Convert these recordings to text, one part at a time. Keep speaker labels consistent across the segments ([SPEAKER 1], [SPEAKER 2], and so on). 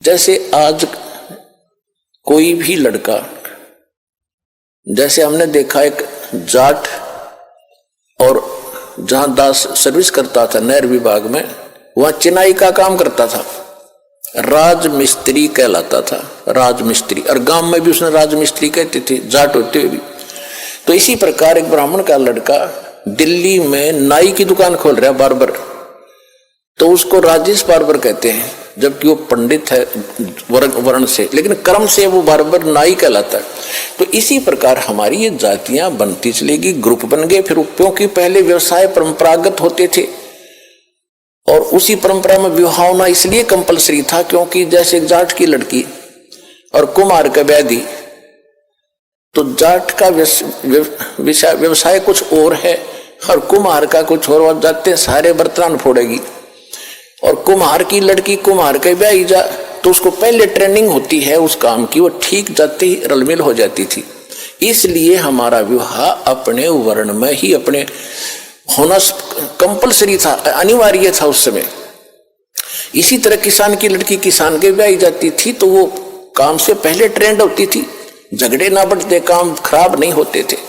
[SPEAKER 1] जैसे आज कोई भी लड़का, जैसे हमने देखा एक जाट और जहां दास सर्विस करता था नहर विभाग में, वहां चिनाई का काम करता था, राजमिस्त्री कहलाता था, राजमिस्त्री। और गांव में भी उसने राजमिस्त्री कहते थे, जाट होते हुए भी। तो इसी प्रकार एक ब्राह्मण का लड़का दिल्ली में नाई की दुकान खोल रहा, बार्बर, तो उसको राजेश बार्बर कहते हैं, जबकि वो पंडित है वर्ण से, लेकिन कर्म से वो बार्बर नाई कहलाता है। तो इसी प्रकार हमारी ये जातियां बनती चलेगी, ग्रुप बन गए। फिर क्योंकि पहले व्यवसाय परंपरागत होते थे और उसी परंपरा में विवाह होना इसलिए कंपलसरी था, क्योंकि जैसे एक जाट की लड़की और कुम्हार का व्याधि, तो जाट का व्यवसाय कुछ और है और कुम्हार का कुछ और, जाते सारे बर्तन फोड़ेगी। और कुम्हार की लड़की कुम्हार के ब्याही जा तो उसको पहले ट्रेनिंग होती है उस काम की, वो ठीक जाते ही रलमिल हो जाती थी। इसलिए हमारा विवाह अपने वर्ण में ही अपने होना कंपलसरी था, अनिवार्य था उस समय। इसी तरह किसान की लड़की किसान के ब्याही जाती थी तो वो काम से पहले ट्रेंड होती थी, झगड़े ना बढ़ते, काम खराब नहीं होते थे।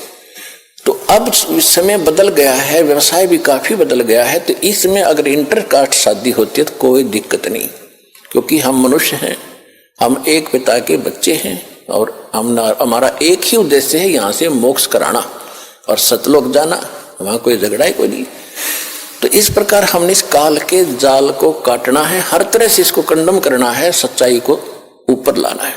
[SPEAKER 1] तो अब समय बदल गया है, व्यवसाय भी काफी बदल गया है। तो इसमें अगर इंटरकास्ट शादी होती है तो कोई दिक्कत नहीं, क्योंकि हम मनुष्य हैं, हम एक पिता के बच्चे हैं और हमारा एक ही उद्देश्य है, यहाँ से मोक्ष कराना और सतलोक जाना, वहां कोई झगड़ा ही कोई नहीं। तो इस प्रकार हमने इस काल के जाल को काटना है, हर तरह से इसको कंडम करना है, सच्चाई को ऊपर लाना है।